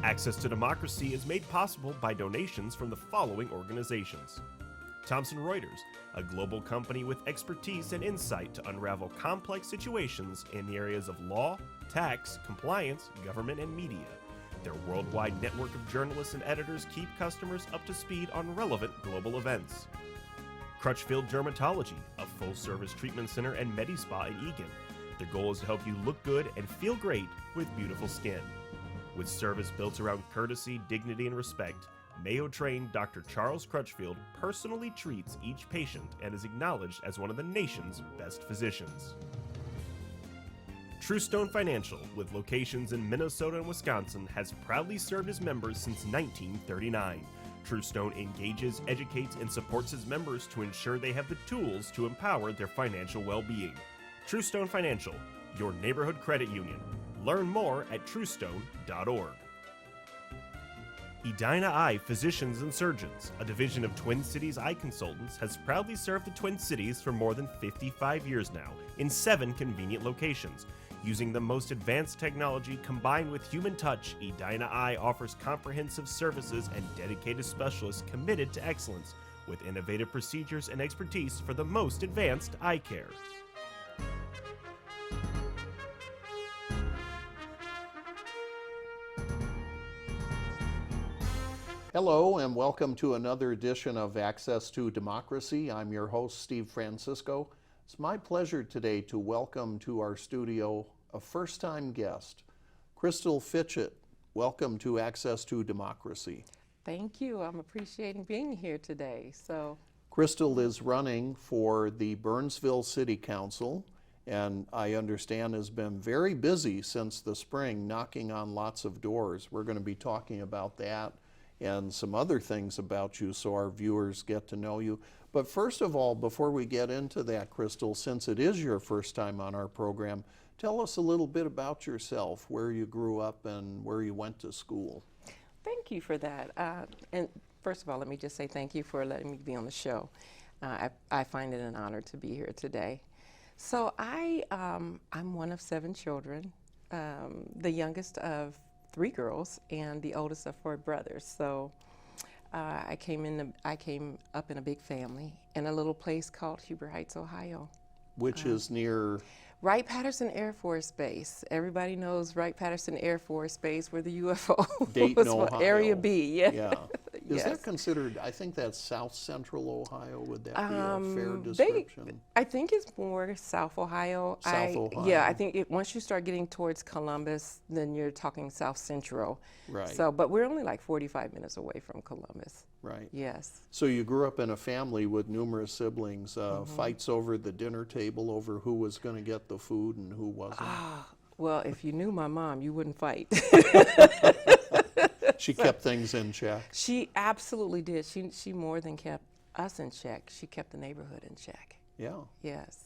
Access to Democracy is made possible by donations from the following organizations. Thomson Reuters, a global company with expertise and insight to unravel complex situations in the areas of law, tax, compliance, government, and media. Their worldwide network of journalists and editors keep customers up to speed on relevant global events. Crutchfield Dermatology, a full-service treatment center and Medi-Spa in Eagan. Their goal is to help you look good and feel great with beautiful skin. With service built around courtesy, dignity, and respect, Mayo-trained Dr. Charles Crutchfield personally treats each patient and is acknowledged as one of the nation's best physicians. Truestone Financial, with locations in Minnesota and Wisconsin, has proudly served its members since 1939. Truestone engages, educates, and supports its members to ensure they have the tools to empower their financial well-being. Truestone Financial, your neighborhood credit union. Learn more at truestone.org. Edina Eye Physicians and Surgeons, a division of Twin Cities Eye Consultants, has proudly served the Twin Cities for more than 55 years now in 7 convenient locations. Using the most advanced technology combined with human touch, Edina Eye offers comprehensive services and dedicated specialists committed to excellence with innovative procedures and expertise for the most advanced eye care. Hello and welcome to another edition of Access to Democracy. I'm your host, Steve Francisco. It's my pleasure today to welcome to our studio a first-time guest, Kriystauhl Fitchett. Welcome to Access to Democracy. Thank you. I'm appreciating being here today. Kriystauhl is running for the Burnsville City Council, and I understand has been very busy since the spring, knocking on lots of doors. We're going to be talking about that and some other things about you so our viewers get to know you. But first of all, before we get into that, Kriystauhl, since it is your first time on our program, tell us a little bit about yourself, where you grew up and where you went to school. Thank you for that. And first of all, let me just say thank you for letting me be on the show. I find it an honor to be here today. So I'm one of 7 children, the youngest of 3 girls and the oldest of 4 brothers. So I came up in a big family in a little place called Huber Heights, Ohio. Which is near? Wright-Patterson Air Force Base. Everybody knows Wright-Patterson Air Force Base, where the UFO Dayton, was. Ohio. Area B, yeah. Yeah. Is Yes. that considered, I think that's South Central Ohio, would that be a fair description? I think it's more South Ohio. South Ohio. Yeah, I think once you start getting towards Columbus, then you're talking South Central. Right. So, but we're only like 45 minutes away from Columbus. Right. Yes. So you grew up in a family with numerous siblings, fights over the dinner table over who was going to get the food and who wasn't. Well, if you knew my mom, you wouldn't fight. She kept things in check. She absolutely did. She more than kept us in check. She kept the neighborhood in check. Yeah. Yes.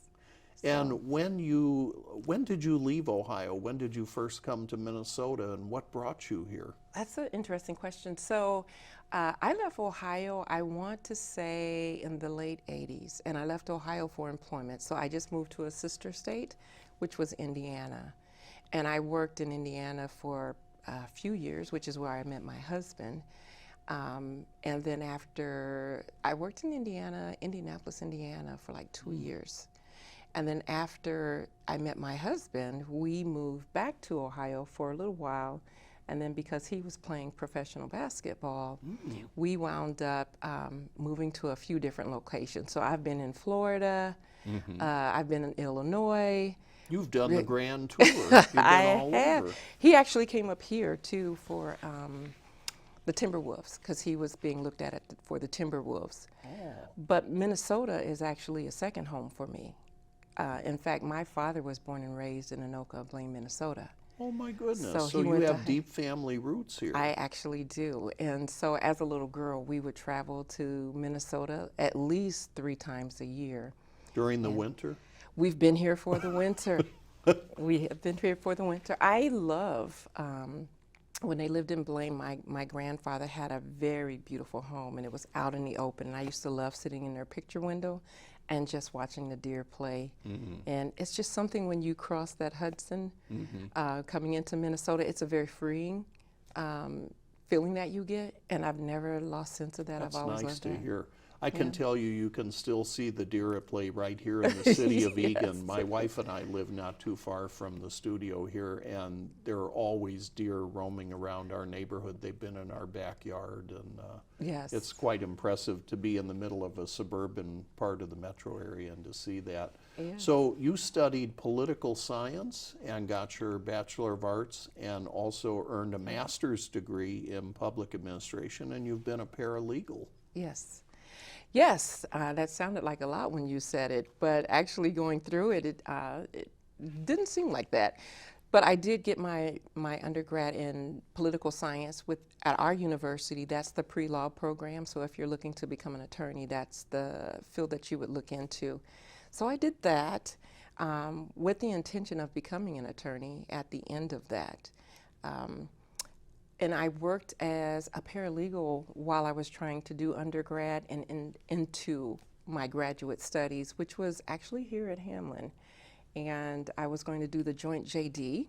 And when did you leave Ohio? When did you first come to Minnesota, and what brought you here? That's an interesting question. So I left Ohio, I want to say in the late 80s, and I left Ohio for employment. So I just moved to a sister state, which was Indiana. And I worked in Indiana for a few years, which is where I met my husband. And then after, I worked in Indianapolis, Indiana for like 2 years. And then after I met my husband, we moved back to Ohio for a little while. And then because he was playing professional basketball, we wound up moving to a few different locations. So I've been in Florida, I've been in Illinois. You've done the grand tour. You've been all over. He actually came up here too for the Timberwolves, because he was being looked at for the Timberwolves. Oh. But Minnesota is actually a second home for me. In fact, my father was born and raised in Anoka, Blaine, Minnesota. Oh my goodness. So So he you went to have deep family roots here. I actually do. And so as a little girl, we would travel to Minnesota at least 3 times a year. During the winter? We've been here for the winter. We have been here for the winter. I love, when they lived in Blaine, my grandfather had a very beautiful home, and it was out in the open. And I used to love sitting in their picture window and just watching the deer play. And it's just something when you cross that Hudson, coming into Minnesota, it's a very freeing feeling that you get, and I've never lost sense of that. That's I've always nice loved to that. hear. I can Yeah. tell you can still see the deer at play right here in the city of Yes. Eagan. My wife and I live not too far from the studio here, and there are always deer roaming around our neighborhood. They've been in our backyard, and Yes. it's quite impressive to be in the middle of a suburban part of the metro area and to see that. Yeah. So you studied political science and got your Bachelor of Arts and also earned a master's degree in public administration, and you've been a paralegal. Yes. Yes, that sounded like a lot when you said it, but actually going through it, it didn't seem like that. But I did get my undergrad in political science at our university. That's the pre-law program. So if you're looking to become an attorney, that's the field that you would look into. So I did that with the intention of becoming an attorney at the end of that. And I worked as a paralegal while I was trying to do undergrad and into my graduate studies, which was actually here at Hamlin. And I was going to do the joint JD.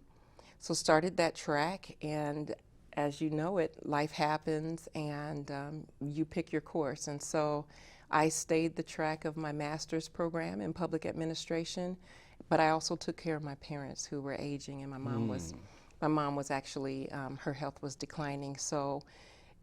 So started that track, and as you know it, life happens and you pick your course. And so I stayed the track of my master's program in public administration, but I also took care of my parents who were aging, and my mom was actually, her health was declining. So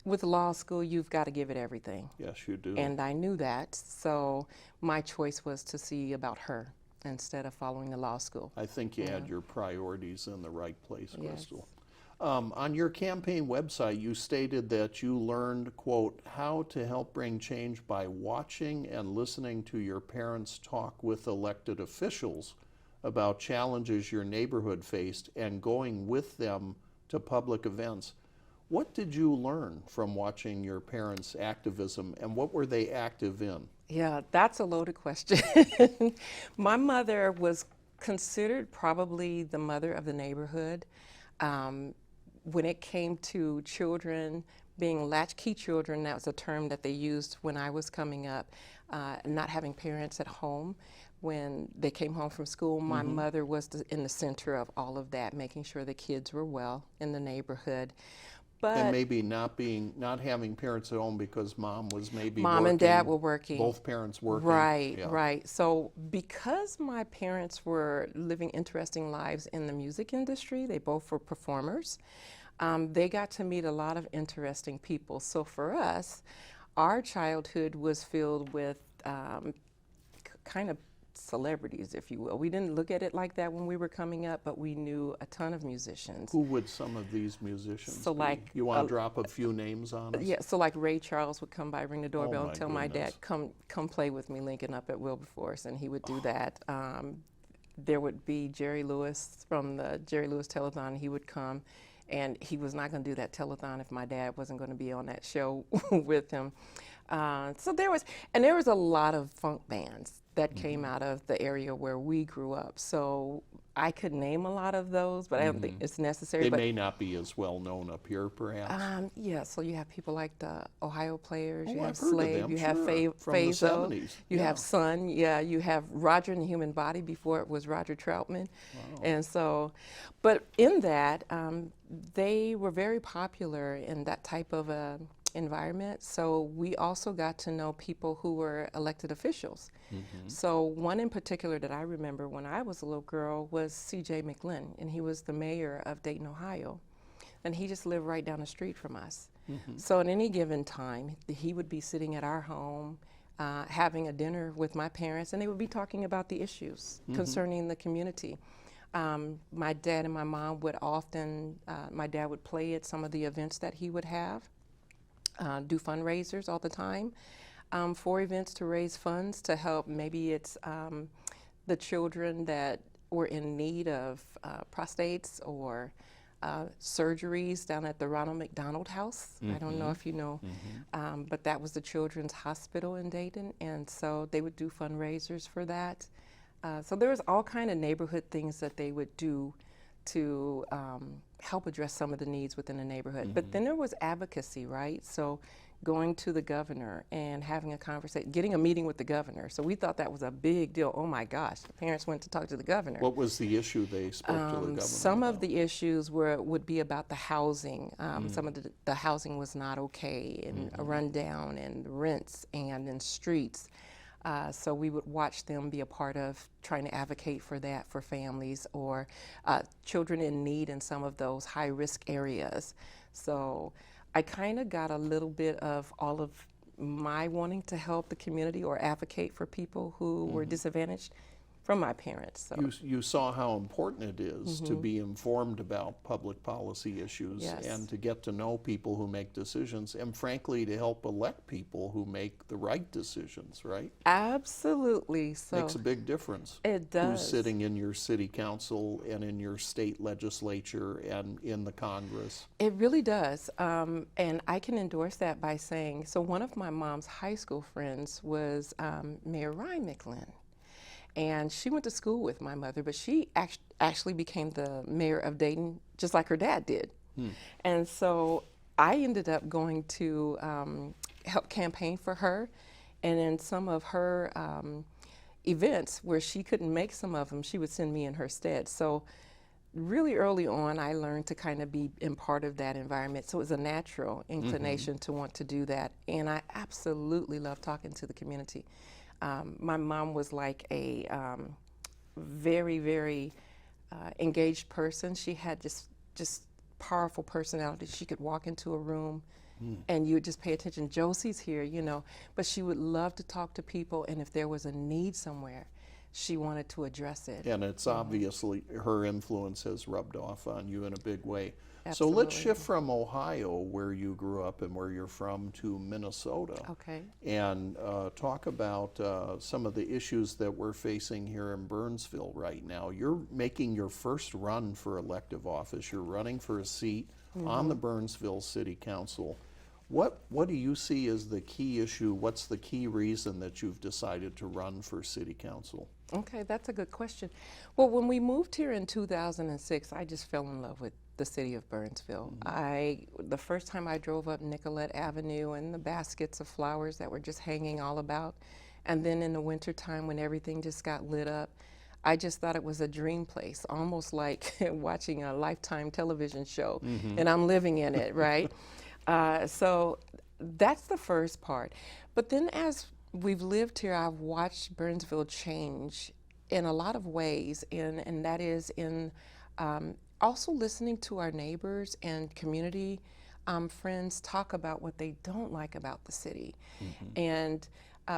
with law school, you've got to give it everything. Yes, you do. And I knew that, so my choice was to see about her instead of following the law school. I think you had your priorities in the right place, Yes. Kriystauhl. On your campaign website, you stated that you learned, quote, how to help bring change by watching and listening to your parents talk with elected officials about challenges your neighborhood faced and going with them to public events. What did you learn from watching your parents' activism, and what were they active in? Yeah, that's a loaded question. My mother was considered probably the mother of the neighborhood. When it came to children being latchkey children, that was a term that they used when I was coming up, not having parents at home. When they came home from school, my mother was in the center of all of that, making sure the kids were well in the neighborhood. But And maybe not having parents at home because mom was maybe Mom and Dad were working. Both parents working. Right, Yeah. right. So because my parents were living interesting lives in the music industry, they both were performers, they got to meet a lot of interesting people. So for us, our childhood was filled with kind of celebrities, if you will. We didn't look at it like that when we were coming up, but we knew a ton of musicians. Who would some of these musicians So be? like, You want to drop a few names on us? Yeah, so like Ray Charles would come by, ring the doorbell, my and tell my dad, goodness. come play with me, Lincoln up at Wilberforce, and he would do that. There would be Jerry Lewis from the Jerry Lewis Telethon. He would come, and he was not going to do that telethon if my dad wasn't going to be on that show with him. So there was a lot of funk bands that came out of the area where we grew up. So I could name a lot of those, but I don't think it's necessary. They but may not be as well known up here, perhaps. yeah, so you have people like the Ohio Players, you Oh, have I've heard of Slave, them, you have sure, from the Fazo, 70s, you yeah. have Sun, yeah, you have Roger and the Human Body before it was Roger Troutman. And so, but in that, they were very popular in that type of environment. So we also got to know people who were elected officials. So one in particular that I remember when I was a little girl was C.J. McLinn, and he was the mayor of Dayton, Ohio. And he just lived right down the street from us. So at any given time, he would be sitting at our home, having a dinner with my parents, and they would be talking about the issues concerning the community. My dad and my mom would often, my dad would play at some of the events that he would have, do fundraisers all the time for events to raise funds to help. Maybe it's the children that were in need of prostates or surgeries down at the Ronald McDonald House. I don't know if you know, but that was the Children's Hospital in Dayton, and so they would do fundraisers for that. So there was all kind of neighborhood things that they would do to help address some of the needs within the neighborhood. But then there was advocacy, right? So going to the governor and having a conversation, getting a meeting with the governor. So we thought that was a big deal. Oh my gosh, the parents went to talk to the governor. What was the issue they spoke to the governor Some about? of the issues would be about the housing. Some of the housing was not okay, and run down, and rents, and in streets. So we would watch them be a part of trying to advocate for that for families, or children in need in some of those high-risk areas. So I kind of got a little bit of all of my wanting to help the community or advocate for people who were disadvantaged from my parents. So. You saw how important it is to be informed about public policy issues, Yes. and to get to know people who make decisions, and frankly to help elect people who make the right decisions, right? Absolutely. So Makes a big difference. it does. Who's sitting in your city council and in your state legislature and in the Congress. It really does. And I can endorse that by saying, so one of my mom's high school friends was Mayor Ryan McLean. And she went to school with my mother, but she actually became the mayor of Dayton, just like her dad did. And so I ended up going to help campaign for her. And in some of her events where she couldn't make some of them, she would send me in her stead. So really early on, I learned to kind of be in part of that environment. So it was a natural inclination to want to do that. And I absolutely love talking to the community. My mom was like a very, very engaged person. She had just powerful personality. She could walk into a room and you would just pay attention. Josie's here, you know, but she would love to talk to people, and if there was a need somewhere, she wanted to address it. And it's obviously her influence has rubbed off on you in a big way. Absolutely. So let's shift from Ohio, where you grew up and where you're from, to Minnesota. Okay. And talk about some of the issues that we're facing here in Burnsville right now. You're making your first run for elective office. You're running for a seat on the Burnsville City Council. What do you see as the key issue? What's the key reason that you've decided to run for City Council? Okay, that's a good question. Well, when we moved here in 2006, I just fell in love with the city of Burnsville. The first time I drove up Nicollet Avenue and the baskets of flowers that were just hanging all about, and then in the wintertime when everything just got lit up, I just thought it was a dream place, almost like watching a Lifetime television show, and I'm living in it, right? So that's the first part. But then as we've lived here, I've watched Burnsville change in a lot of ways, and that is in also listening to our neighbors and community friends talk about what they don't like about the city. And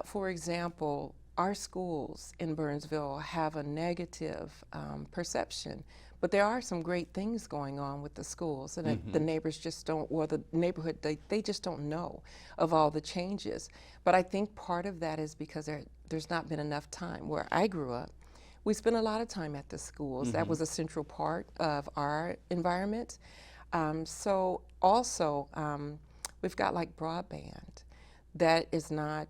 for example, our schools in Burnsville have a negative perception, but there are some great things going on with the schools, and the neighbors just don't, or the neighborhood, they just don't know of all the changes. But I think part of that is because there's not been enough time. Where I grew up, we spent a lot of time at the schools. That was a central part of our environment. So also, we've got like broadband. That is not,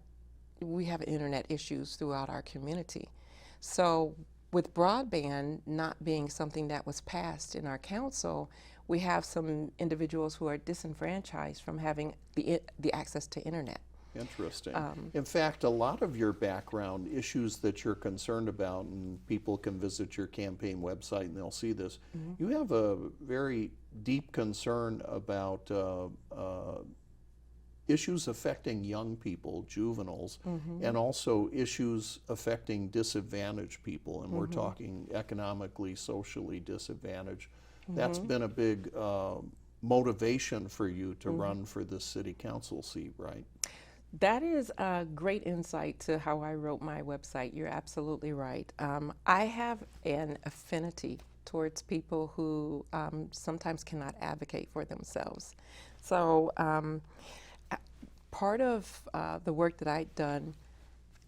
we have internet issues throughout our community. So with broadband not being something that was passed in our council, we have some individuals who are disenfranchised from having the access to internet. Interesting. In fact, a lot of your background issues that you're concerned about, and people can visit your campaign website and they'll see this, you have a very deep concern about issues affecting young people, juveniles, and also issues affecting disadvantaged people, and we're talking economically, socially disadvantaged. That's been a big motivation for you to run for this city council seat, right? That is a great insight to how I wrote my website. You're absolutely right. I have an affinity towards people who sometimes cannot advocate for themselves. So part of the work that I'd done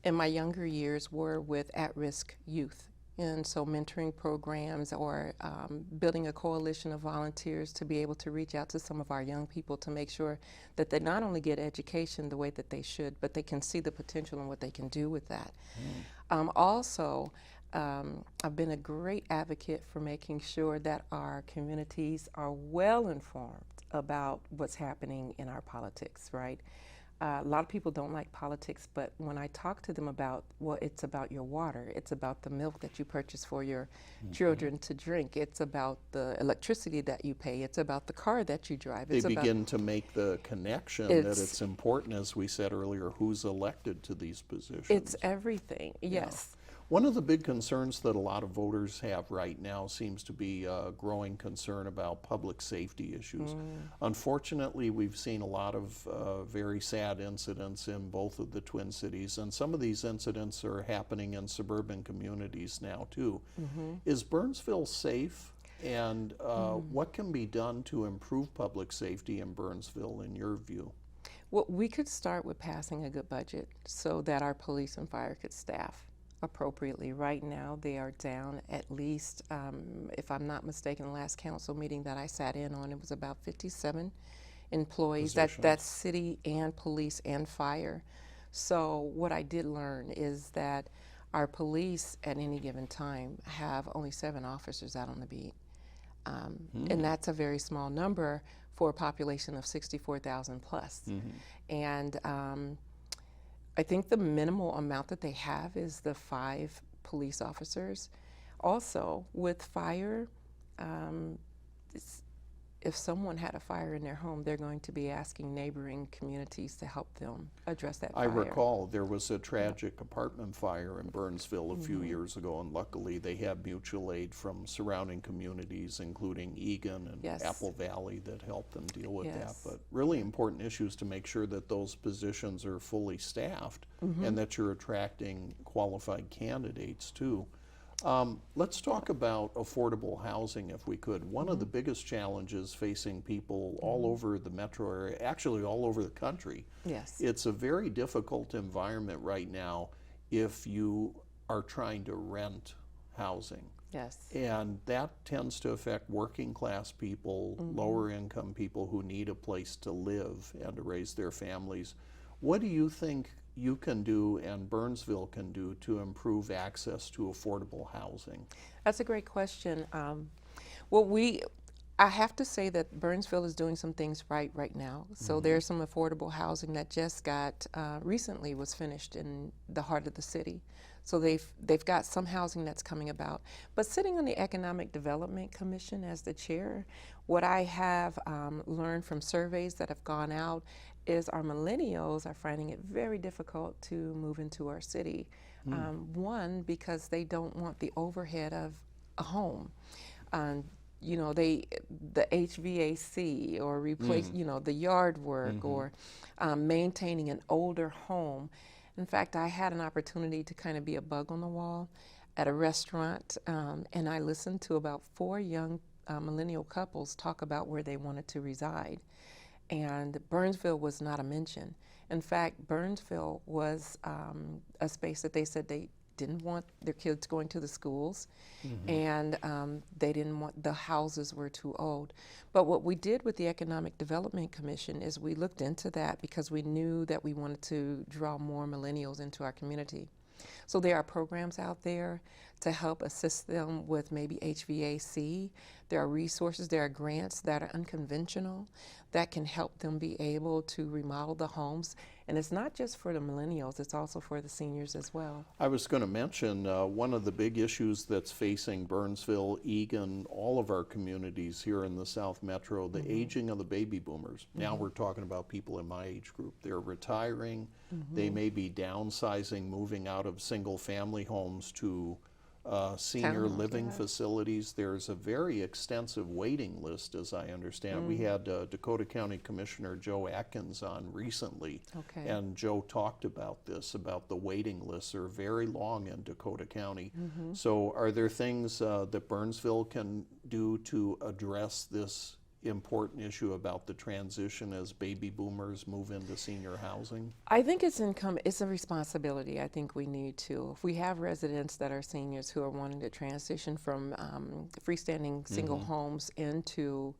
in my younger years were with at-risk youth. And so mentoring programs or building a coalition of volunteers to be able to reach out to some of our young people to make sure that they not only get education the way that they should, but they can see the potential and what they can do with that. Also, I've been a great advocate for making sure that our communities are well informed about what's happening in our politics, right? A lot of people don't like politics, but when I talk to them about, well, it's about your water, it's about the milk that you purchase for your children to drink, it's about the electricity that you pay, it's about the car that you drive. They begin to make the connection that it's important, as we said earlier, who's elected to these positions. It's everything, yes. One of the big concerns that a lot of voters have right now seems to be a growing concern about public safety issues. Unfortunately, we've seen a lot of very sad incidents in both of the Twin Cities, and some of these incidents are happening in suburban communities now too. Is Burnsville safe? And what can be done to improve public safety in Burnsville, in your view? Well, we could start with passing a good budget so that our police and fire could staff appropriately. Right now, they are down at least, if I'm not mistaken, the last council meeting that I sat in on, it was about 57 employees. That's city and police and fire. So what I did learn is that our police at any given time have only 7 officers out on the beat. And that's a very small number for a population of 64,000 plus. And I think the minimal amount that they have is the 5 police officers. Also, with fire, if someone had a fire in their home, they're going to be asking neighboring communities to help them address that fire. I recall there was a tragic apartment fire in Burnsville a few years ago, and luckily they had mutual aid from surrounding communities, including Egan and Apple Valley, that helped them deal with that. But really important issues to make sure that those positions are fully staffed and that you're attracting qualified candidates too. Let's talk about affordable housing, if we could. One of the biggest challenges facing people all over the metro area, actually all over the country, it's a very difficult environment right now if you are trying to rent housing. And that tends to affect working class people, lower income people who need a place to live and to raise their families. What do you think you can do and Burnsville can do to improve access to affordable housing? That's a great question. I have to say that Burnsville is doing some things right now. So there's some affordable housing that just got recently was finished in the heart of the city. So they've got some housing that's coming about. But sitting on the Economic Development Commission as the chair, what I have learned from surveys that have gone out is our millennials are finding it very difficult to move into our city. One, because they don't want the overhead of a home. You know, the HVAC or replace, you know, the yard work or maintaining an older home. In fact, I had an opportunity to kind of be a bug on the wall at a restaurant, and I listened to about 4 young millennial couples talk about where they wanted to reside. And Burnsville was not a mention. In fact, Burnsville was a space that they said they didn't want their kids going to the schools, and they didn't want, the houses were too old. But what we did with the Economic Development Commission is we looked into that because we knew that we wanted to draw more millennials into our community. So there are programs out there to help assist them with maybe HVAC. There are resources, there are grants that are unconventional that can help them be able to remodel the homes. And it's not just for the millennials, it's also for the seniors as well. I was going to mention one of the big issues that's facing Burnsville, Egan, all of our communities here in the South Metro, the aging of the baby boomers. Now we're talking about people in my age group. They're retiring, they may be downsizing, moving out of single family homes to senior living facilities. There's a very extensive waiting list, as I understand. We had Dakota County Commissioner Joe Atkins on recently, and Joe talked about this, about the waiting lists are very long in Dakota County. So are there things that Burnsville can do to address this important issue about the transition as baby boomers move into senior housing? I think it's a responsibility. I think we need to. If we have residents that are seniors who are wanting to transition from freestanding single homes into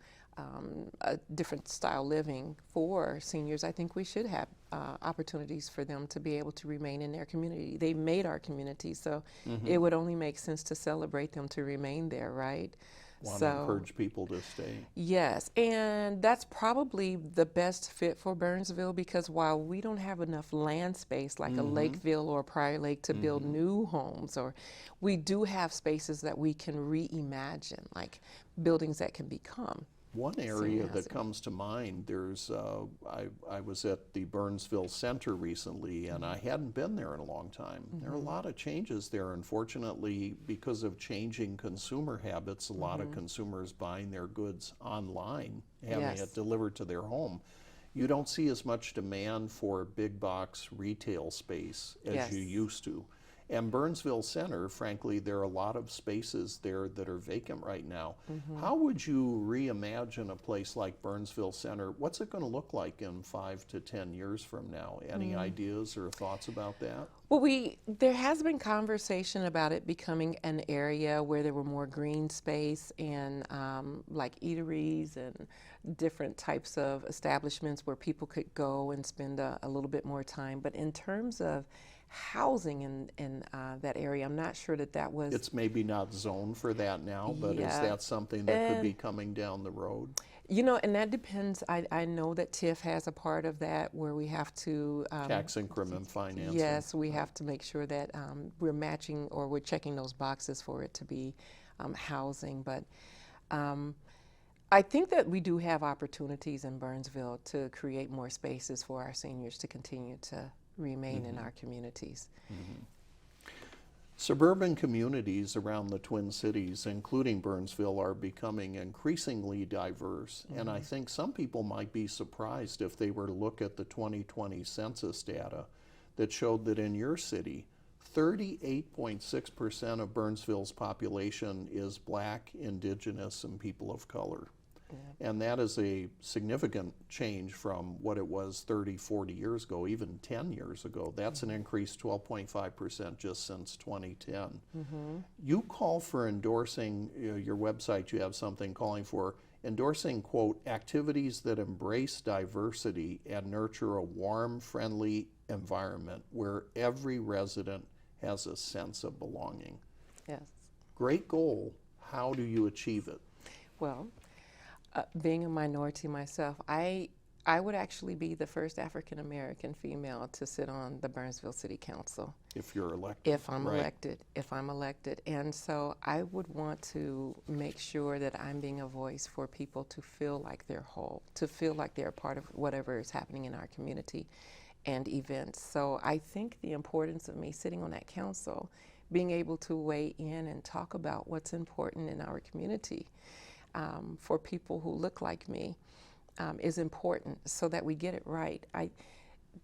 a different style living for seniors, I think we should have opportunities for them to be able to remain in their community. They made our community, so it would only make sense to celebrate them to remain there, right? Want to encourage people to stay. Yes, and that's probably the best fit for Burnsville, because while we don't have enough land space like a Lakeville or a Prior Lake to build new homes, or we do have spaces that we can reimagine, like buildings that can become. One area that comes to mind, there's, I was at the Burnsville Center recently, and I hadn't been there in a long time. There are a lot of changes there. Unfortunately, because of changing consumer habits, a lot of consumers buying their goods online, having it delivered to their home. You don't see as much demand for big box retail space as you used to. And Burnsville Center, frankly, there are a lot of spaces there that are vacant right now. How would you reimagine a place like Burnsville Center? What's it going to look like in 5 to 10 years from now? Any ideas or thoughts about that? Well, there has been conversation about it becoming an area where there were more green space and like eateries and different types of establishments where people could go and spend a little bit more time. But in terms of housing in that area, I'm not sure that was... It's maybe not zoned for that now, but is that something that could be coming down the road? You know, and that depends. I know that TIF has a part of that where we have to... tax increment financing. Yes, we have to make sure that we're matching or we're checking those boxes for it to be housing. But I think that we do have opportunities in Burnsville to create more spaces for our seniors to continue to remain in our communities. Suburban communities around the Twin Cities, including Burnsville, are becoming increasingly diverse. And I think some people might be surprised if they were to look at the 2020 census data that showed that in your city, 38.6% of Burnsville's population is Black, Indigenous, and people of color. And that is a significant change from what it was 30, 40 years ago, even 10 years ago. That's an increase 12.5% just since 2010. You call for endorsing, your website, you have something calling for endorsing, quote, activities that embrace diversity and nurture a warm, friendly environment where every resident has a sense of belonging. Yes. Great goal. How do you achieve it? Well, being a minority myself, I would actually be the first African American female to sit on the Burnsville City Council. If you're elected. If I'm elected. And so I would want to make sure that I'm being a voice for people to feel like they're whole, to feel like they're a part of whatever is happening in our community and events. So I think the importance of me sitting on that council, being able to weigh in and talk about what's important in our community for people who look like me is important so that we get it right.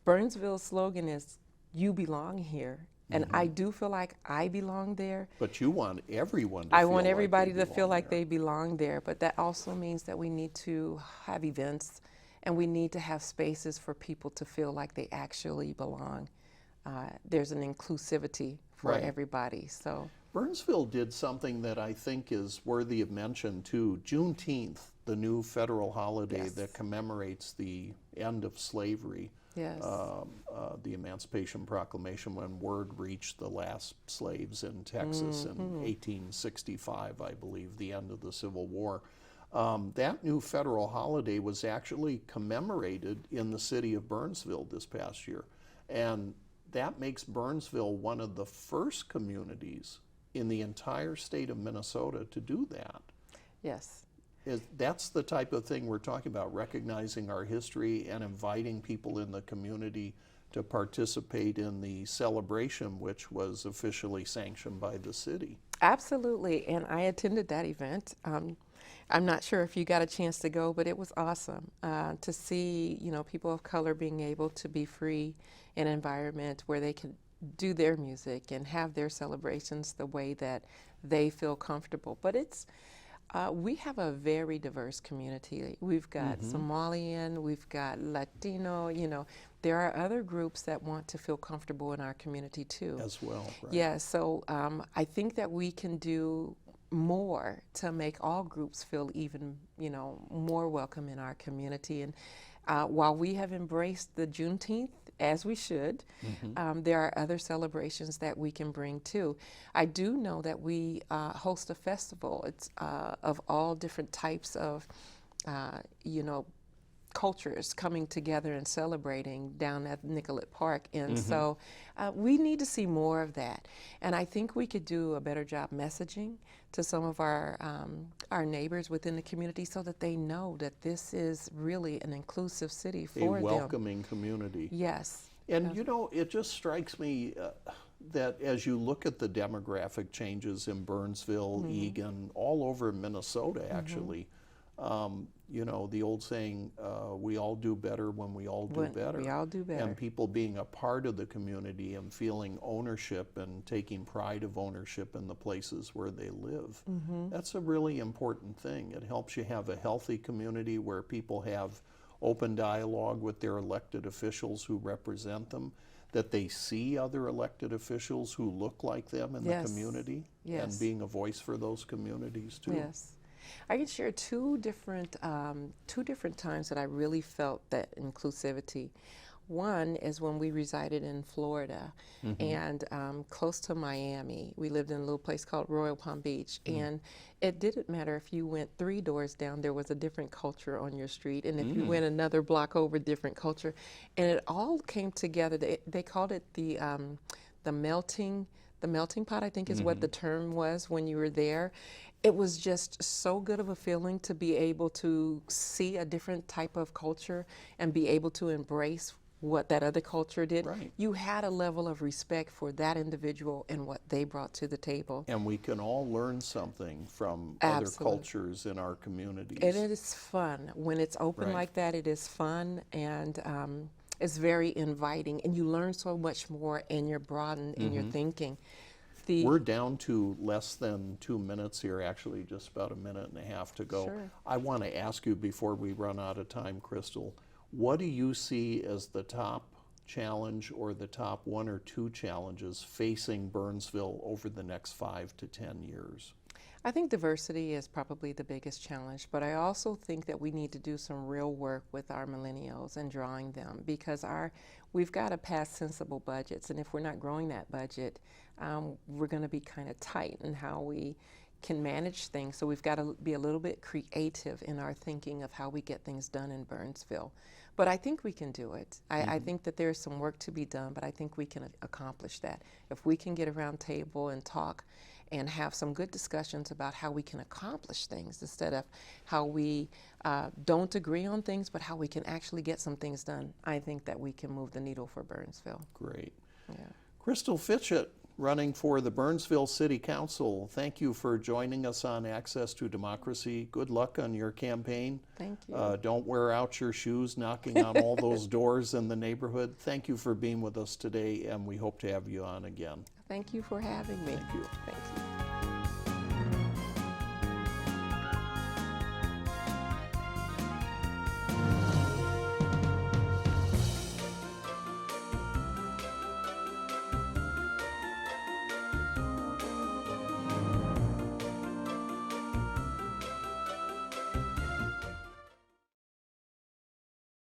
Burnsville's slogan is, "You belong here." And I do feel like I belong there. But you want everyone to I feel want everybody like they to feel like there. they belong there. But that also means that we need to have events and we need to have spaces for people to feel like they actually belong. There's an inclusivity for everybody. So Burnsville did something that I think is worthy of mention too. Juneteenth, the new federal holiday that commemorates the end of slavery. Yes. The Emancipation Proclamation, when word reached the last slaves in Texas in 1865, I believe, the end of the Civil War. That new federal holiday was actually commemorated in the city of Burnsville this past year. And that makes Burnsville one of the first communities in the entire state of Minnesota to do that. Yes. That's the type of thing we're talking about, recognizing our history and inviting people in the community to participate in the celebration, which was officially sanctioned by the city. Absolutely, and I attended that event. I'm not sure if you got a chance to go, but it was awesome to see, people of color being able to be free in an environment where they can do their music and have their celebrations the way that they feel comfortable. But we have a very diverse community. We've got Somalian, we've got Latino, there are other groups that want to feel comfortable in our community too. As well, right? Yeah, so I think that we can do more to make all groups feel even, more welcome in our community. And While we have embraced the Juneteenth, as we should, there are other celebrations that we can bring too. I do know that we host a festival. It's of all different types of, cultures coming together and celebrating down at Nicollet Park. And so we need to see more of that. And I think we could do a better job messaging to some of our neighbors within the community so that they know that this is really an inclusive city for them. A welcoming community. Yes. And it just strikes me that as you look at the demographic changes in Burnsville, Eagan, all over Minnesota actually, the old saying, we all do better when we all do better. We all do better. And people being a part of the community and feeling ownership and taking pride of ownership in the places where they live. That's a really important thing. It helps you have a healthy community where people have open dialogue with their elected officials who represent them, that they see other elected officials who look like them in the community, and being a voice for those communities too. Yes. I can share two different times that I really felt that inclusivity. One is when we resided in Florida and close to Miami. We lived in a little place called Royal Palm Beach, and it didn't matter if you went 3 doors down, there was a different culture on your street, and if you went another block over, different culture. And it all came together. They called it the melting pot, I think is what the term was when you were there. It was just so good of a feeling to be able to see a different type of culture and be able to embrace what that other culture did. Right. You had a level of respect for that individual and what they brought to the table. And we can all learn something from other cultures in our communities. And it is fun. When it's open like that, it is fun, and it's very inviting, and you learn so much more, and you're broadened in your thinking. We're down to less than 2 minutes here, actually just about a minute and a half to go. Sure. I want to ask you before we run out of time, Kriystauhl, what do you see as the top challenge or the top 1 or 2 challenges facing Burnsville over the next 5 to 10 years? I think diversity is probably the biggest challenge, but I also think that we need to do some real work with our millennials and drawing them, because we've got to pass sensible budgets, and if we're not growing that budget, we're going to be kind of tight in how we can manage things. So we've got to be a little bit creative in our thinking of how we get things done in Burnsville. But I think we can do it. I think that there's some work to be done, but I think we can accomplish that. If we can get around table and talk and have some good discussions about how we can accomplish things instead of how we don't agree on things, but how we can actually get some things done, I think that we can move the needle for Burnsville. Great. Yeah. Kriystauhl Fitchett, running for the Burnsville City Council. Thank you for joining us on Access to Democracy. Good luck on your campaign. Thank you. Don't wear out your shoes knocking on all those doors in the neighborhood. Thank you for being with us today, and we hope to have you on again. Thank you for having me. Thank you. Thank you.